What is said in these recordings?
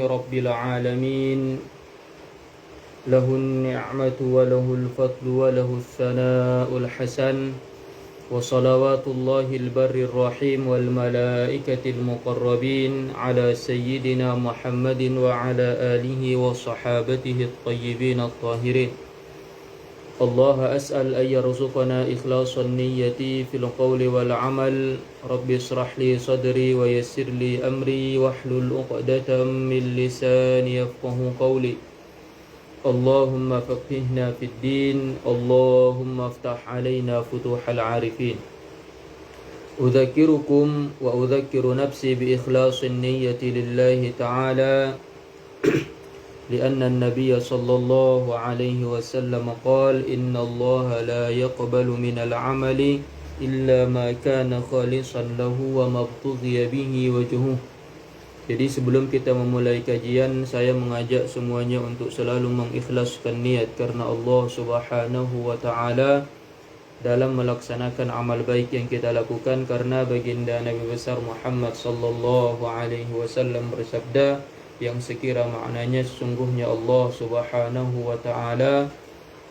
رب العالمين له النعمة وله الفضل وله الثناء الحسن وصلوات الله البر الرحيم والملائكة المقربين على سيدنا محمد وعلى آله وصحابته الطيبين الطاهرين. الله أسأل أن يرزقنا إخلاص النية في القول والعمل. رب اشرح لي صدري ويسر لي أمري واحلل عقدة من لساني يفقه قولي. اللهم فقهنا في الدين. اللهم افتح علينا فتوح العارفين. أذكركم وأذكر نفسي بإخلاص النية لله تعالى لأن النبي صلى الله عليه وسلم قال إن الله لا يقبل من العمل إلا ما كان خالصا له وما ابتغي به وجهه. Jadi sebelum kita memulai kajian, saya mengajak semuanya untuk selalu mengikhlaskan niat karena Allah Subhanahu wa taala dalam melaksanakan amal baik yang kita lakukan, karena baginda Nabi besar Muhammad sallallahu alaihi wasallam bersabda yang sekira maknanya sesungguhnya Allah Subhanahu wa taala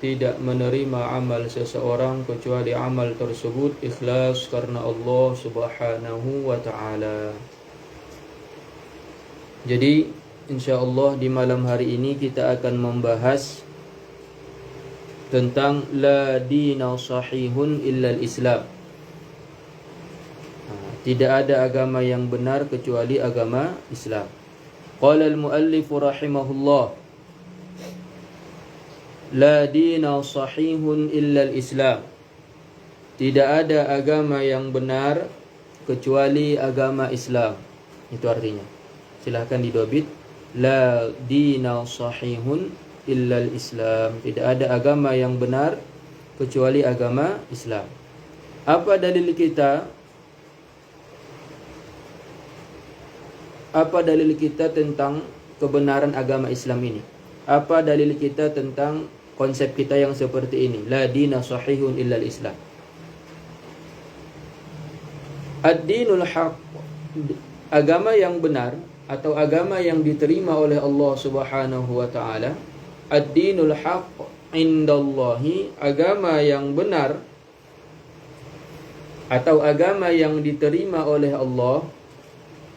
tidak menerima amal seseorang kecuali amal tersebut ikhlas karena Allah Subhanahu wa taala. Jadi insyaallah di malam hari ini kita akan membahas tentang la dina sahihun illa al-Islam. Tidak ada agama yang benar kecuali agama Islam. Qala al-muallif rahimahullah, la dina sahihun illa al-Islam. Tidak ada agama yang benar kecuali agama Islam. Itu artinya. Silahkan didobit. La dina sahihun illa al-Islam. Tidak ada agama yang benar kecuali agama Islam. Apa dalil kita? Apa dalil kita tentang kebenaran agama Islam ini? Apa dalil kita tentang konsep kita yang seperti ini? La dina sahihun illa al-Islam. Ad-dinul haq, agama yang benar atau agama yang diterima oleh Allah Subhanahu wa taala. Ad-dinul haq indallahi, agama yang benar atau agama yang diterima oleh Allah.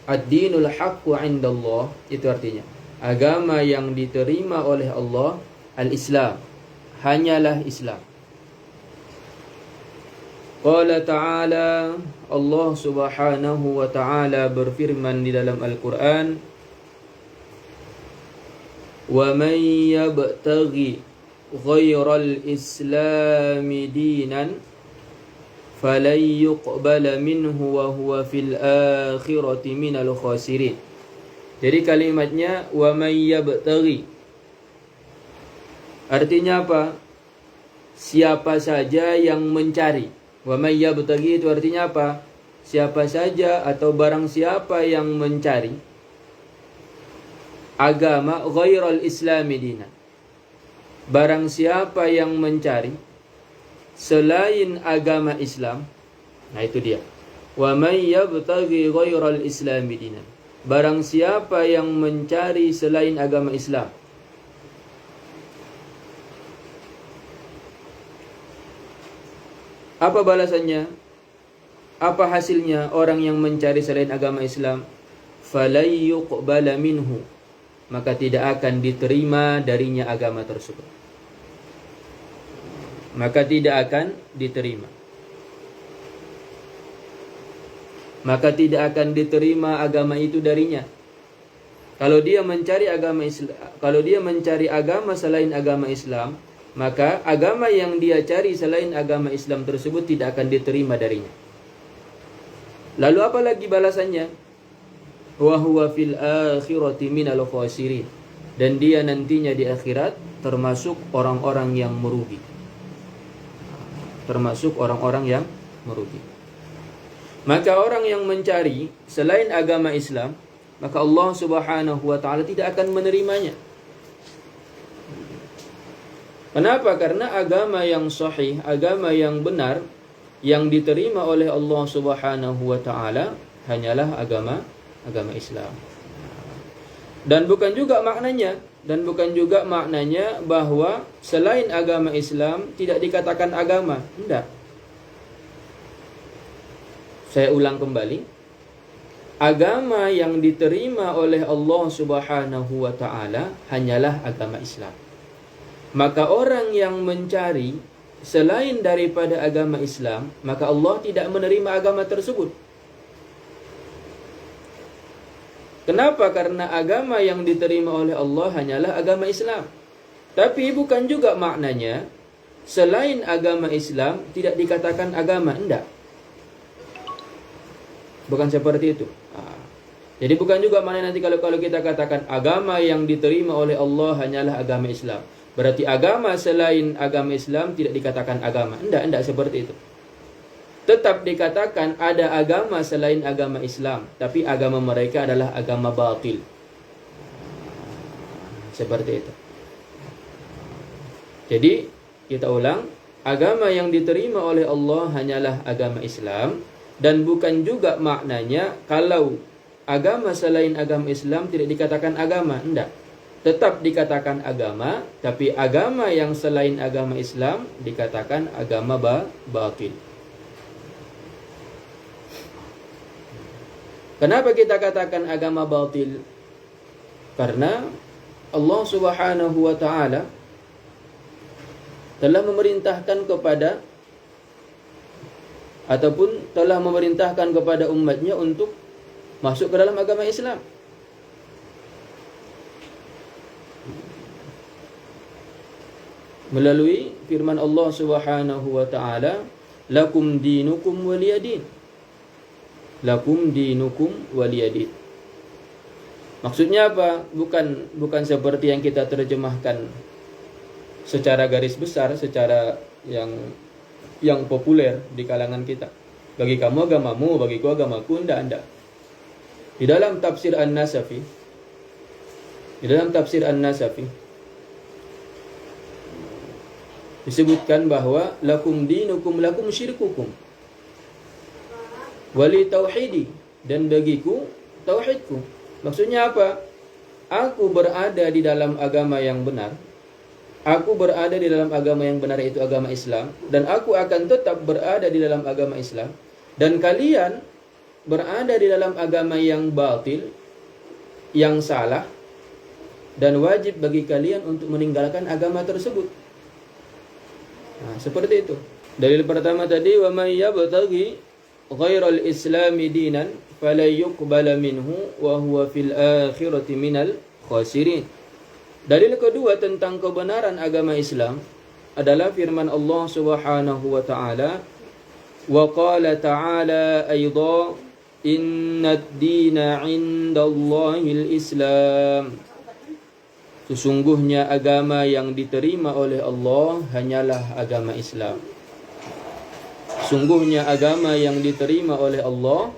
Ad-dinul haq indallah, itu artinya agama yang diterima oleh Allah al-Islam, hanyalah Islam. Qala ta'ala, Allah Subhanahu wa ta'ala berfirman di dalam Al-Quran, wa man yabtaghi ghairal islami dinan falan yuqbala minhu wa huwa fil akhirati minal khasirin. Jadi kalimatnya wa man yabtaghi, artinya apa? Siapa saja yang mencari. Wa may yabtaghi itu artinya apa? Siapa saja atau barang siapa yang mencari agama ghairal islami dinan. Barang siapa yang mencari selain agama Islam. Nah itu dia. Wa may yabtaghi ghairal islami dinan. Barang siapa yang mencari selain agama Islam. Apa balasannya? Apa hasilnya orang yang mencari selain agama Islam? Falay yuqbala minhu, maka tidak akan diterima darinya agama tersebut. Maka tidak akan diterima. Maka tidak akan diterima agama itu darinya. Kalau dia mencari agama Islam, kalau dia mencari agama selain agama Islam, maka agama yang dia cari selain agama Islam tersebut tidak akan diterima darinya. Lalu apa lagi balasannya? Wa huwa fil akhirati minal khasirin. Dan dia nantinya di akhirat termasuk orang-orang yang merugi. Termasuk orang-orang yang merugi. Maka orang yang mencari selain agama Islam, maka Allah Subhanahu wa taala tidak akan menerimanya. Kenapa? Karena agama yang sahih, agama yang benar, yang diterima oleh Allah Subhanahu wa taala hanyalah agama Islam. Dan bukan juga maknanya bahwa selain agama Islam tidak dikatakan agama. Tidak. Saya ulang kembali. Agama yang diterima oleh Allah Subhanahu wa taala hanyalah agama Islam. Maka orang yang mencari selain daripada agama Islam, maka Allah tidak menerima agama tersebut. Kenapa? Karena agama yang diterima oleh Allah hanyalah agama Islam. Tapi bukan juga maknanya selain agama Islam tidak dikatakan agama. Tidak. Bukan seperti itu. Jadi bukan juga maknanya nanti kalau kita katakan agama yang diterima oleh Allah hanyalah agama Islam, berarti agama selain agama Islam tidak dikatakan agama. Tidak seperti itu. Tetap dikatakan ada agama selain agama Islam, tapi agama mereka adalah agama batil. Seperti itu. Jadi kita ulang, agama yang diterima oleh Allah hanyalah agama Islam, dan bukan juga maknanya kalau agama selain agama Islam tidak dikatakan agama. Tidak. Tetap dikatakan agama, tapi agama yang selain agama Islam dikatakan agama batil. Kenapa kita katakan agama batil? Karena Allah Subhanahu wa taala telah memerintahkan kepada ataupun telah memerintahkan kepada umatnya untuk masuk ke dalam agama Islam. Melalui firman Allah Subhanahu wa taala, lakum dinukum waliyadin. Lakum dinukum waliyadin. Maksudnya apa? Bukan seperti yang kita terjemahkan secara garis besar, secara yang populer di kalangan kita. Bagi kamu agamamu, bagiku agamaku. Tidak. Di dalam tafsir An-Nasafi disebutkan bahwa lakum dinukum lakum syirkukum wali tauhidi, dan bagiku tauhidku. Maksudnya apa? Aku berada di dalam agama yang benar. Aku berada di dalam agama yang benar, yaitu agama Islam, dan aku akan tetap berada di dalam agama Islam. Dan kalian berada di dalam agama yang batil, yang salah, dan wajib bagi kalian untuk meninggalkan agama tersebut. Nah, seperti itu. Dalil pertama tadi, wa may yabtaghi ghairal islami dinan fala yuqbala minhu wa huwa fil akhirati minal khasirin. Dalil kedua tentang kebenaran agama Islam adalah firman Allah Subhanahu wa taala, wa qala ta'ala aidha innad dina 'indallahil Islam. Sesungguhnya agama yang diterima oleh Allah hanyalah agama Islam. Sungguhnya agama yang diterima oleh Allah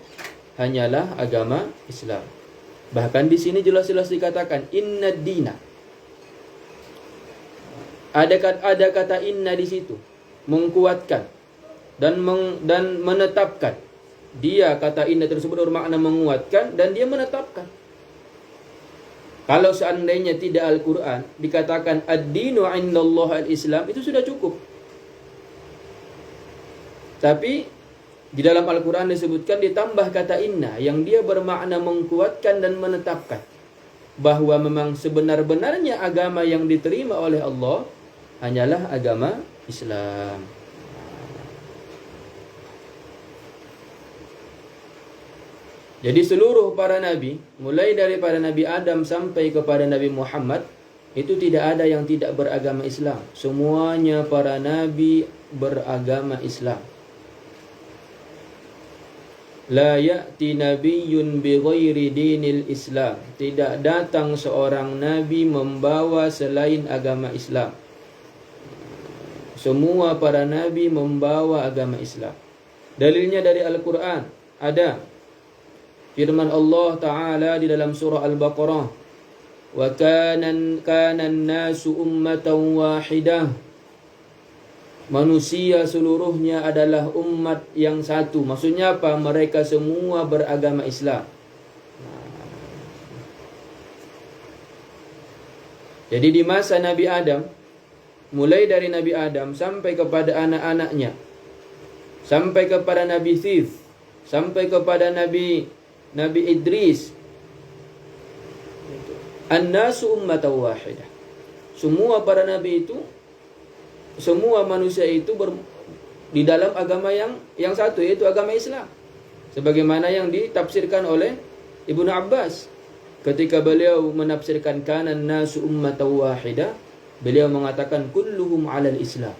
hanyalah agama Islam. Bahkan di sini jelas-jelas dikatakan innad dina. Ada kata inna di situ, menguatkan dan menetapkan. Dia kata inna tersebut bermakna menguatkan dan dia menetapkan. Kalau seandainya tidak Al-Quran dikatakan ad-dinu 'indallah al-Islam, itu sudah cukup. Tapi di dalam Al-Quran disebutkan ditambah kata inna yang dia bermakna menguatkan dan menetapkan bahwa memang sebenar-benarnya agama yang diterima oleh Allah hanyalah agama Islam. Jadi seluruh para nabi, mulai daripada Nabi Adam sampai kepada Nabi Muhammad, itu tidak ada yang tidak beragama Islam. Semuanya para nabi beragama Islam. La ya'ti nabiyyun bi ghairi dinil Islam. Tidak datang seorang nabi membawa selain agama Islam. Semua para nabi membawa agama Islam. Dalilnya dari Al-Quran. Ada firman Allah Ta'ala di dalam surah Al-Baqarah, wa kanan nasu ummatan wahidah. Manusia seluruhnya adalah umat yang satu. Maksudnya apa? Mereka semua beragama Islam. Jadi di masa Nabi Adam, mulai dari Nabi Adam sampai kepada anak-anaknya, sampai kepada Nabi Thif, sampai kepada Nabi Idris, an-nasu ummatan wahidah. Semua para nabi itu, semua manusia itu di dalam agama yang satu, yaitu agama Islam. Sebagaimana yang ditafsirkan oleh Ibnu Abbas ketika beliau menafsirkan kanan nasu ummatan wahidah, beliau mengatakan kulluhum 'alal Islam.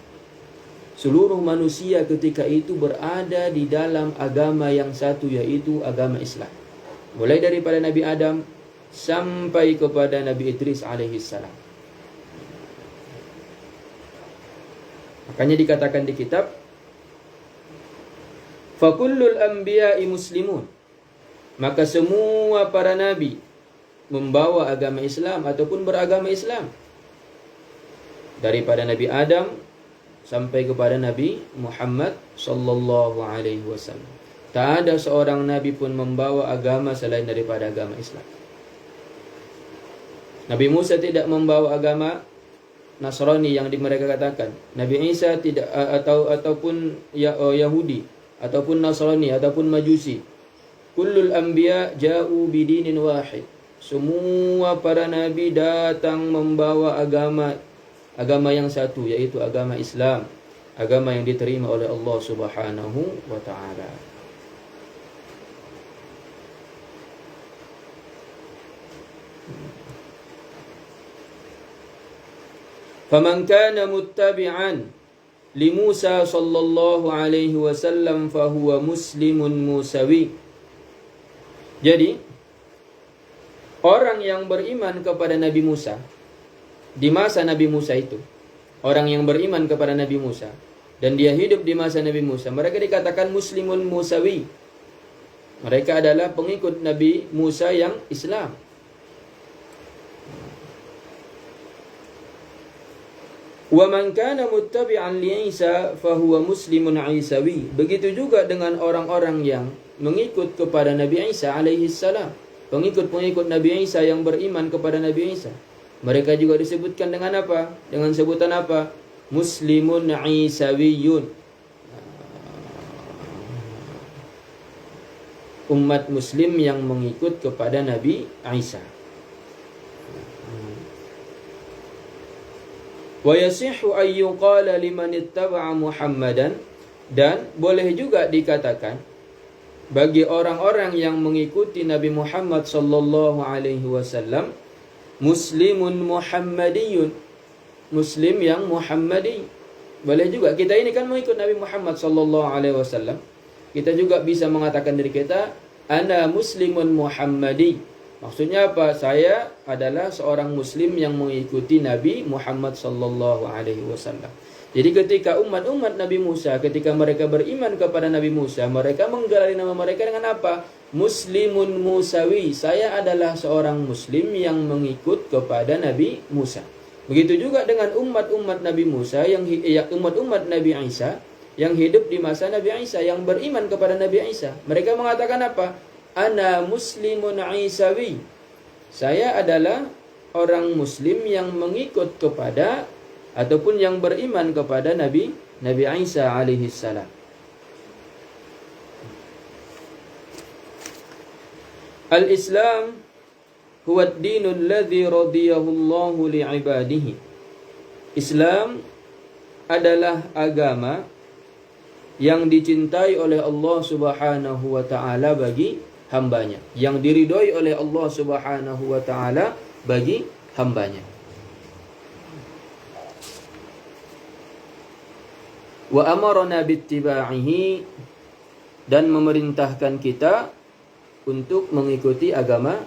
Seluruh manusia ketika itu berada di dalam agama yang satu, yaitu agama Islam. Mulai daripada Nabi Adam sampai kepada Nabi Idris alaihi salam. Makanya dikatakan di kitab, fakullul anbiya'i muslimun. Maka semua para nabi membawa agama Islam ataupun beragama Islam. Daripada Nabi Adam sampai kepada Nabi Muhammad sallallahu alaihi wasallam. Tak ada seorang nabi pun membawa agama selain daripada agama Islam. Nabi Musa tidak membawa agama Nasrani yang mereka katakan. Nabi Isa tidak ataupun Yahudi ataupun Nasrani ataupun Majusi. Kullul anbiya ja'u bidinin wahid. Semua para nabi datang membawa agama yang satu, yaitu agama Islam, agama yang diterima oleh Allah Subhanahu wa taala. Faman kana muttabi'an li Musa sallallahu alaihi wasallam fahuwa muslimun musawi. Jadi orang yang beriman kepada Nabi Musa di masa Nabi Musa itu, orang yang beriman kepada Nabi Musa dan dia hidup di masa Nabi Musa, mereka dikatakan muslimun musawi. Mereka adalah pengikut Nabi Musa yang Islam. Wa man kana muttabi'an li Isa fahuwa muslimun Isawi. Begitu juga dengan orang-orang yang mengikut kepada Nabi Isa alaihi salam, pengikut-pengikut Nabi Isa yang beriman kepada Nabi Isa. Mereka juga disebutkan dengan apa? Dengan sebutan apa? Muslimun Isawiyun. Umat muslim yang mengikut kepada Nabi Isa. Wa yasihhu an yuqala liman ittaba'a Muhammadan, dan boleh juga dikatakan bagi orang-orang yang mengikuti Nabi Muhammad sallallahu alaihi wasallam, muslimun muhammadiyun, muslim yang Muhammadi. Boleh juga, kita ini kan mengikut Nabi Muhammad sallallahu alaihi wasallam, kita juga bisa mengatakan diri kita ana muslimun muhammadi. Maksudnya apa? Saya adalah seorang muslim yang mengikuti Nabi Muhammad sallallahu alaihi wasallam. Jadi ketika umat-umat Nabi Musa, ketika mereka beriman kepada Nabi Musa, mereka menggelari nama mereka dengan apa? Muslimun Musawi. Saya adalah seorang muslim yang mengikut kepada Nabi Musa. Begitu juga dengan umat-umat Nabi Musa umat-umat Nabi Isa yang hidup di masa Nabi Isa, yang beriman kepada Nabi Isa. Mereka mengatakan apa? Ana muslimun Isawi. Saya adalah orang muslim yang mengikut kepada ataupun yang beriman kepada Nabi Isa alaihi salam. Al-Islam huwa ad-dinul ladzi radiyahu Allahu li'ibadihi. Islam adalah agama yang dicintai oleh Allah Subhanahu wa taala bagi hambanya, yang diridhoi oleh Allah Subhanahu wa taala bagi hambanya. Wa amarna bittiba'ihi, dan memerintahkan kita untuk mengikuti agama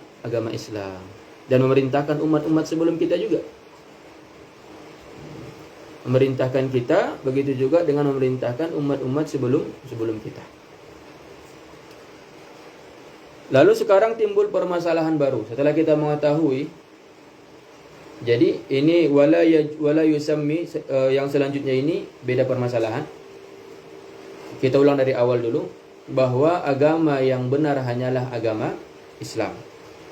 Islam, dan memerintahkan umat-umat sebelum kita juga. Memerintahkan kita, begitu juga dengan memerintahkan umat-umat sebelum kita. Lalu sekarang timbul permasalahan baru setelah kita mengetahui. Jadi ini wala yusammi, yang selanjutnya ini beda permasalahan. Kita ulang dari awal dulu, bahwa agama yang benar hanyalah agama Islam.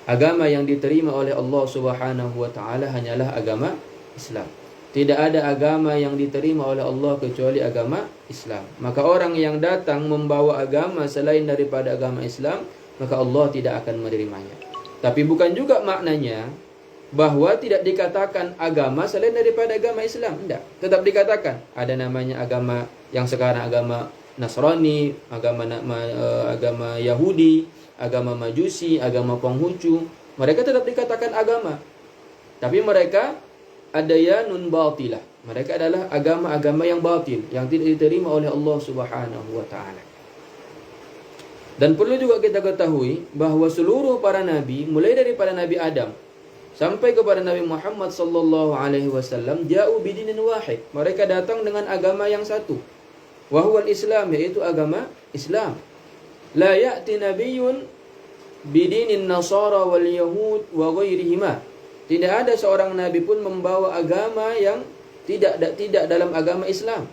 Agama yang diterima oleh Allah Subhanahu wa taala hanyalah agama Islam. Tidak ada agama yang diterima oleh Allah kecuali agama Islam. Maka orang yang datang membawa agama selain daripada agama Islam, maka Allah tidak akan menerimanya. Tapi bukan juga maknanya bahwa tidak dikatakan agama selain daripada agama Islam. Tidak. Tetap dikatakan. Ada namanya agama yang sekarang agama Nasrani, agama Yahudi, agama Majusi, agama Konghucu. Mereka tetap dikatakan agama. Tapi mereka adyanun batilah. Mereka adalah agama-agama yang batil, yang tidak diterima oleh Allah Subhanahu wa taala. Dan perlu juga kita ketahui bahwa seluruh para nabi, mulai daripada Nabi Adam sampai kepada Nabi Muhammad sallallahu alaihi wasallam, ja'u bidinin wahid. Mereka datang dengan agama yang satu. Wa huwal Islam, yaitu agama Islam. La ya'ti nabiyyun bidinin nasara wal yahud wa ghairihima. Tidak ada seorang nabi pun membawa agama yang tidak dalam agama Islam.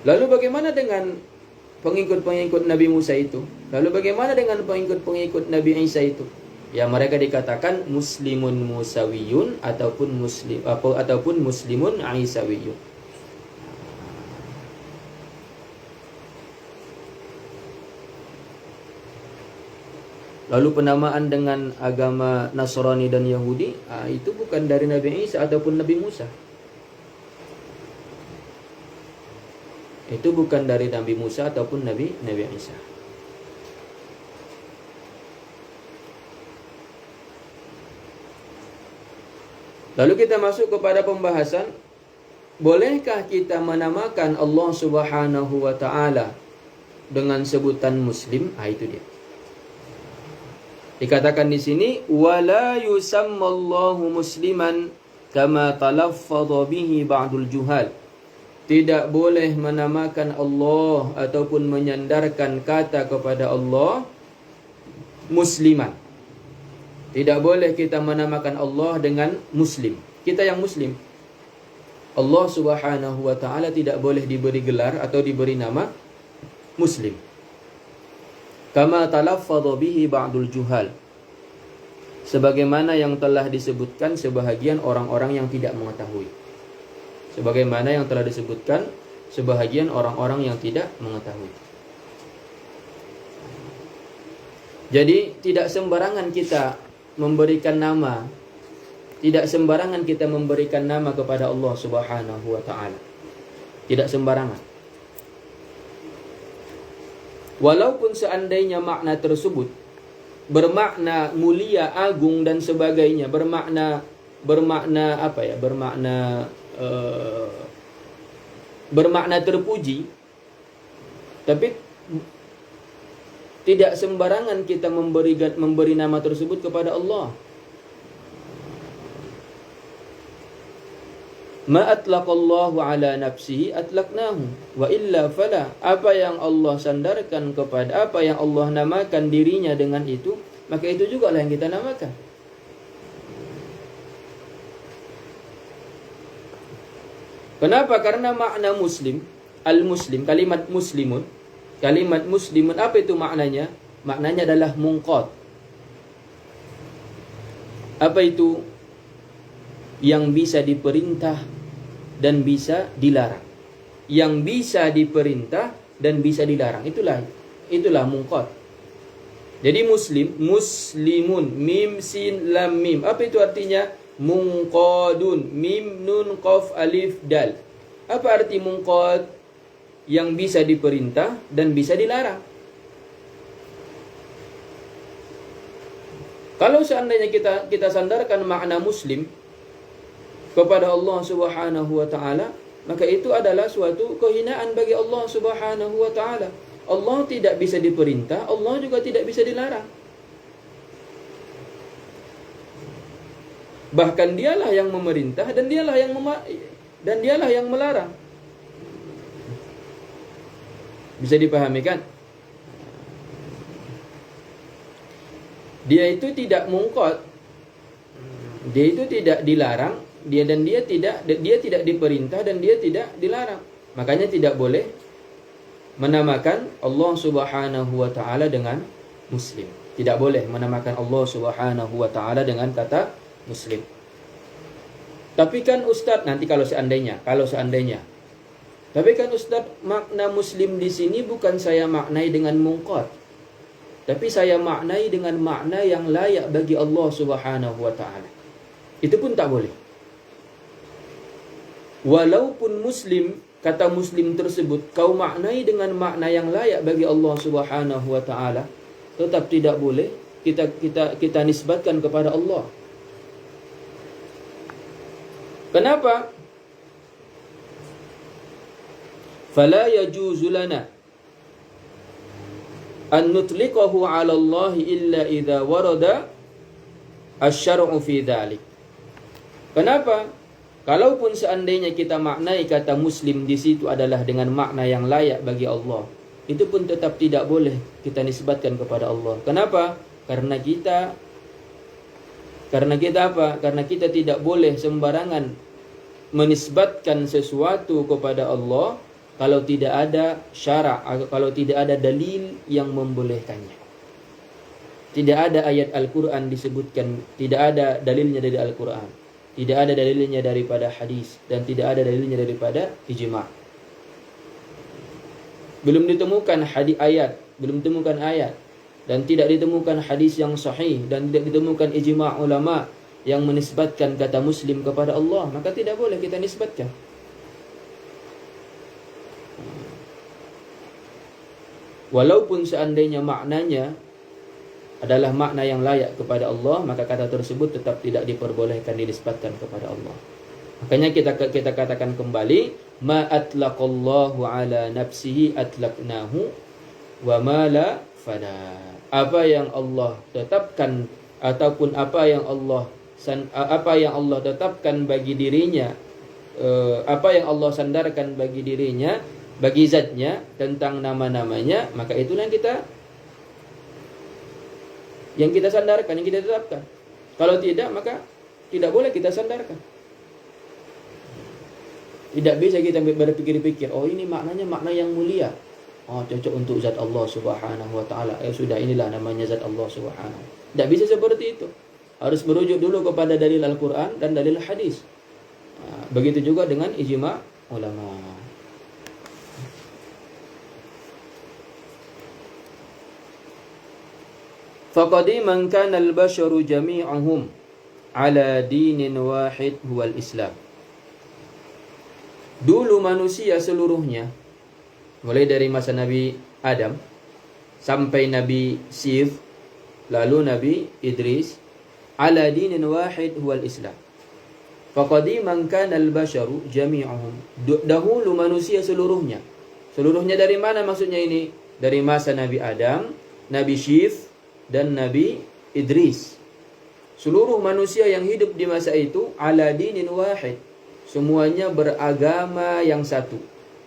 Lalu bagaimana dengan pengikut-pengikut Nabi Musa itu? Lalu bagaimana dengan pengikut-pengikut Nabi Isa itu? Ya, mereka dikatakan muslimun musawiyun ataupun muslimun Isawiyun. Lalu penamaan dengan agama Nasrani dan Yahudi, itu bukan dari Nabi Isa ataupun Nabi Musa. Itu bukan dari Nabi Musa ataupun Nabi Isa. Lalu kita masuk kepada pembahasan, bolehkah kita menamakan Allah Subhanahu wa taala dengan sebutan Muslim? Itu dia. Dikatakan di sini, wala yusammallahu musliman kama talaffadha bihi ba'dul juhal. Tidak boleh menamakan Allah ataupun menyandarkan kata kepada Allah musliman. Tidak boleh kita menamakan Allah dengan muslim. Kita yang muslim. Allah Subhanahu wa taala tidak boleh diberi gelar atau diberi nama muslim. Kama talaffadha bihi ba'dul juhal. Sebagaimana yang telah disebutkan sebahagian orang-orang yang tidak mengetahui. Sebagaimana yang telah disebutkan sebahagian orang-orang yang tidak mengetahui. Jadi tidak sembarangan kita memberikan nama. Tidak sembarangan kita memberikan nama kepada Allah Subhanahu wa taala. Tidak sembarangan. Walaupun seandainya makna tersebut bermakna mulia, agung dan sebagainya, bermakna bermakna terpuji, tapi tidak sembarangan kita memberi nama tersebut kepada Allah. Ma atlaqallahu ala nafsihi atlaqnahu wa illa fala. Apa yang Allah sandarkan kepada, apa yang Allah namakan dirinya dengan itu, maka itu juga lah yang kita namakan. Kenapa? Karena makna muslim, al-muslim, kalimat muslimun, apa itu maknanya? Maknanya adalah munqad. Apa itu? Yang bisa diperintah dan bisa dilarang. Yang bisa diperintah dan bisa dilarang. Itulah munqad. Jadi muslimun, mim sin lam mim. Apa itu artinya? Munqadun, mim nun qaf alif dal. Apa arti munqad? Yang bisa diperintah dan bisa dilarang. Kalau seandainya kita sandarkan makna muslim kepada Allah Subhanahu wa taala, maka itu adalah suatu kehinaan bagi Allah Subhanahu wa taala. Allah tidak bisa diperintah, Allah juga tidak bisa dilarang. Bahkan dialah yang memerintah dan dialah yang melarang. Bisa dipahami kan? Dia itu tidak munqad. Dia itu tidak dilarang, dia tidak diperintah dan dia tidak dilarang. Makanya tidak boleh menamakan Allah Subhanahu wa taala dengan Muslim. Tidak boleh menamakan Allah Subhanahu wa taala dengan kata Muslim. Tapi kan Ustaz, nanti kalau seandainya. Tapi kan Ustaz, makna Muslim di sini bukan saya maknai dengan munqat. Tapi saya maknai dengan makna yang layak bagi Allah Subhanahu wa taala. Itu pun tak boleh. Walaupun Muslim, kata Muslim tersebut kau maknai dengan makna yang layak bagi Allah Subhanahu wa taala, tetap tidak boleh kita nisbatkan kepada Allah. Kenapa? Fala yajuzu lana an nutliqahu 'ala Allah illa idza warada asy-syar'u fi dzalik. Kenapa? Kalaupun seandainya kita maknai kata Muslim di situ adalah dengan makna yang layak bagi Allah, itu pun tetap tidak boleh kita nisbatkan kepada Allah. Kenapa? Karena kita apa? Karena kita tidak boleh sembarangan menisbatkan sesuatu kepada Allah kalau tidak ada syarak, kalau tidak ada dalil yang membolehkannya. Tidak ada ayat Al-Quran disebutkan, tidak ada dalilnya dari Al-Quran, tidak ada dalilnya daripada hadis, dan tidak ada dalilnya daripada ijma'. Belum ditemukan belum ditemukan ayat, dan tidak ditemukan hadis yang sahih, dan tidak ditemukan ijma' ulama yang menisbatkan kata Muslim kepada Allah, maka tidak boleh kita nisbatkan. Walaupun seandainya maknanya adalah makna yang layak kepada Allah, maka kata tersebut tetap tidak diperbolehkan dinisbatkan kepada Allah. Makanya kita katakan kembali, ma atlaqallahu ala nafsihi atlaqnahu wa ma la fada. Apa yang Allah tetapkan ataupun apa yang Allah tetapkan bagi dirinya, apa yang Allah sandarkan bagi dirinya, bagi zatnya tentang nama-namanya, maka itulah yang kita sandarkan, yang kita tetapkan. Kalau tidak, maka tidak boleh kita sandarkan. Tidak bisa kita berpikir-pikir, oh ini maknanya makna yang mulia, oh cocok untuk zat Allah Subhanahu wa taala, sudah inilah namanya zat Allah Subhanahu. Tidak bisa seperti itu. Harus merujuk dulu kepada dalil Al-Quran dan dalil hadis. Begitu juga dengan ijma' ulama. Faqadiman kana al-basharu jami'uhum ala dinin wahid huwal Islam. Dulu manusia seluruhnya, mulai dari masa Nabi Adam sampai Nabi Syith, lalu Nabi Idris, ala dinin wahid huwal Islam. Faqadiman kana al-basharu jami'uhum. Dahulu manusia seluruhnya. Seluruhnya dari mana maksudnya ini? Dari masa Nabi Adam, Nabi Syith, dan Nabi Idris. Seluruh manusia yang hidup di masa itu ala dinin wahid, semuanya beragama yang satu.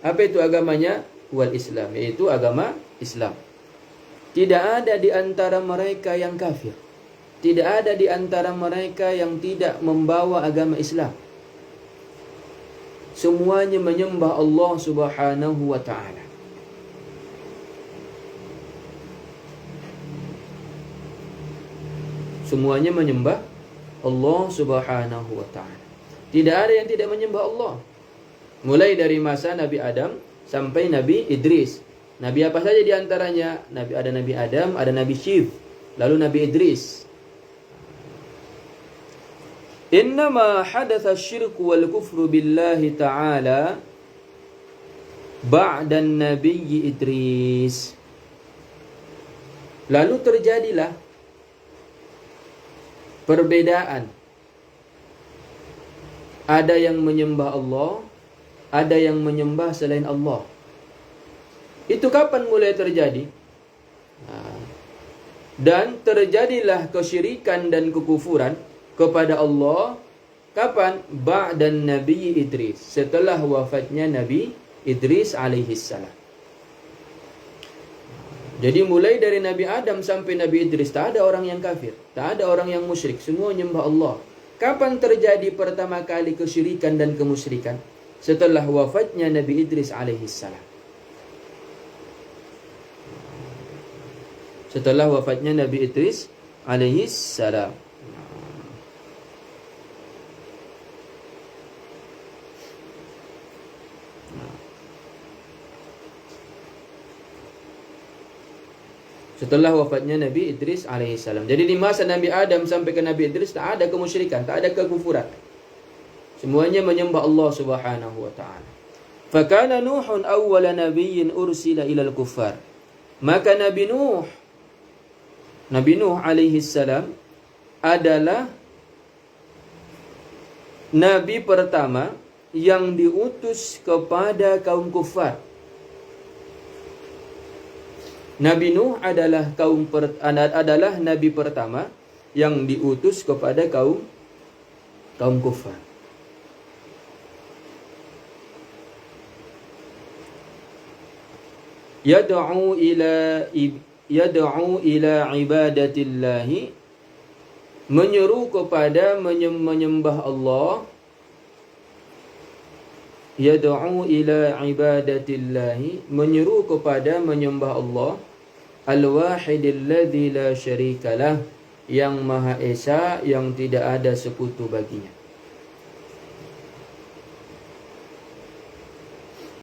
Apa itu agamanya? Wal Islam, yaitu agama Islam. Tidak ada di antara mereka yang kafir. Tidak ada di antara mereka yang tidak membawa agama Islam. Semuanya menyembah Allah Subhanahu wa ta'ala. Semuanya menyembah Allah Subhanahu wa ta'ala. Tidak ada yang tidak menyembah Allah. Mulai dari masa Nabi Adam sampai Nabi Idris. Nabi apa saja di antaranya? Ada Nabi Adam, ada Nabi Syith, lalu Nabi Idris. Innama hadatha syirku wal kufru billahi ta'ala ba'da Nabi Idris. Lalu terjadilah perbedaan. Ada yang menyembah Allah, ada yang menyembah selain Allah. Itu kapan mulai terjadi? Dan terjadilah kesyirikan dan kekufuran kepada Allah kapan? Ba'dan Nabi Idris, setelah wafatnya Nabi Idris alaihissalam. Jadi mulai dari Nabi Adam sampai Nabi Idris, tak ada orang yang kafir, tak ada orang yang musyrik, semua menyembah Allah. Kapan terjadi pertama kali kesyirikan dan kemusyrikan? Setelah wafatnya Nabi Idris alaihissalam. setelah wafatnya Nabi Idris alaihi salam. Setelah wafatnya Nabi Idris alaihissalam. Jadi di masa Nabi Adam sampai ke Nabi Idris tak ada kemusyrikan, tak ada kekufuran. Semuanya menyembah Allah Subhanahu wa taala. Fakana Nuhun awwala nabiyyin ursila ilal kuffar. Maka Nabi Nuh alaihissalam adalah nabi pertama yang diutus kepada kaum kufar. Nabi Nuh adalah nabi pertama yang diutus kepada kaum kufar. Yad'u ila ibadatillahi, menyeru kepada menyembah Allah. Yad'u ila ibadatillahi, menyeru kepada menyembah Allah, al-wahidil ladzi la syarikalah, yang Maha Esa, yang tidak ada sekutu baginya.